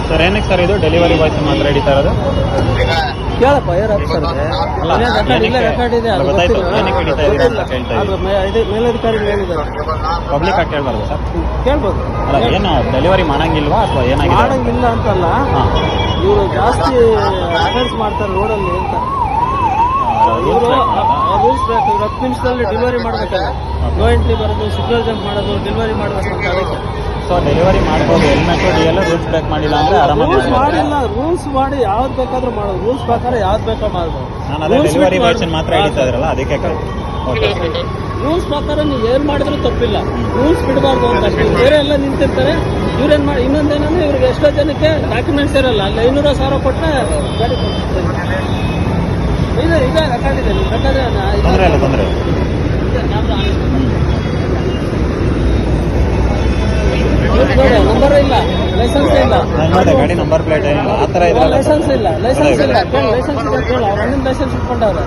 Sir ಏನಕ್ಕೆ sir ಇದು delivery boys ಮಾತ್ರ ಹಿಡಿತಾ ಇರೋದು? ಕೇಳಪ್ಪ ಯಾರು ರೆಕಾರ್ಡ್ ಇದೆ ಅದು ಗೊತ್ತಾಯ್ತು, ಏನಕ್ಕೆ ಹಿಡಿತಾ ಇದ್ದೀರಾ ಅಂತ ಕೇಳ್ತಾ ಇದ್ದೀನಿ. ಮೇಲಧಿಕಾರಿಗಳು ಹೇಳಿದ್ದಾರೆ. ಪಬ್ಲಿಕ್ ಆಗಿ ಕೇಳ್ಬಾರ್ದು ಸರ್? ಕೇಳ್ಬೋದು. ಅಲ್ಲ, ಏನು ಡೆಲಿವರಿ ಮಾಡಂಗಿಲ್ವಾ ಅಥವಾ ಏನಾಗಿದೆ? ಮಾಡಂಗಿಲ್ಲ ಅಂತಲ್ಲ, ಹಾಂ, ಇವರು ಜಾಸ್ತಿ ಅಫೆನ್ಸ್ ಮಾಡ್ತಾರೆ ರೋಡಲ್ಲಿ ಅಂತ. ರೂಲ್ಸ್ ರೂಲ್ಸ್ ಬೇಕು. 10 ನಿಮಿಷದಲ್ಲಿ ಡೆಲಿವರಿ ಮಾಡ್ಬೇಕಲ್ಲ. ನೋ ಎಂಟ್ರಿ ಬರೋದು, ಸಿಗ್ನಲ್ ಜಂಪ್ ಮಾಡೋದು, ಡೆಲಿವರಿ ಮಾಡಬೇಕು ಅಂತ. ಅದಕ್ಕೆ ಸೊ ಡೆಲಿವರಿ ಮಾಡ್ಬೋದು. ಹೆಲ್ಮೆಟ್ ಎಲ್ಲ ರೂಲ್ಸ್ ಬ್ರೇಕ್ ಮಾಡಿಲ್ಲ ಅಂದ್ರೆ ಆರಾಮಾಗಿ ರೂಲ್ಸ್ ಮಾಡಿಲ್ಲ. ರೂಲ್ಸ್ ಮಾಡಿ ಯಾವ್ದು ಬೇಕಾದ್ರೂ ಮಾಡೋದು. ರೂಲ್ಸ್ ಪ್ರಕಾರ ಯಾವ್ದು ಬೇಕೋ ಮಾಡೋದು. ನಾನು ಅದೇ ಡೆಲಿವರಿ ಬಾಯ್ಸ್ ಮಾತ್ರ ಹಿಡಿತಾ ಇದ್ರಲ್ಲ, ಅದಕ್ಕೆ ಓಕೆ. ರೂಲ್ಸ್ ಪ್ರಕಾರ ನೀವು ಏನ್ ಮಾಡಿದ್ರು ತಪ್ಪಿಲ್ಲ. ರೂಲ್ಸ್ ಬಿಡಬಾರ್ದು ಅಂತ. ಬೇರೆ ಎಲ್ಲ ನಿಂತಿರ್ತಾರೆ, ಇವ್ರೇನ್ ಮಾಡಿ. ಇನ್ನೊಂದೇನಂದ್ರೆ ಇವ್ರಿಗೆ ಎಷ್ಟೋ ಜನಕ್ಕೆ ಡಾಕ್ಯುಮೆಂಟ್ಸ್ ಇರಲ್ಲ. ಅಲ್ಲಿ 500,000 ಕೊಟ್ಟರೆ ಗಾಡಿ ಕೊಡ್ತಾರೆ. ಇದೆ ರೆಕಾರ್ಡ್ ಇದೆ. ಬೇಕಾದ್ರೆ ತೊಂದರೆ ಇಲ್ಲ, ತೊಂದರೆ ನಂಬರ್ ಇಲ್ಲ, ಲೈಸೆನ್ಸ್ ಇಲ್ಲ. ನೋಡಿ, ಗಾಡಿ ನಂಬರ್ ಪ್ಲೇಟ್ ಏನಿಲ್ಲ, ಆ ಥರ ಇದೆ. ಲೈಸೆನ್ಸ್ ಇಲ್ಲ, ಲೈಸೆನ್ಸ್ ಇಲ್ಲ. ಲೈಸೆನ್ಸ್ ಇದೆ ಕೇಳು. ಅವ್ರ ಅಣ್ಣನ ಲೈಸೆನ್ಸ್ ಇಟ್ಕೊಂಡವ್ರೆ.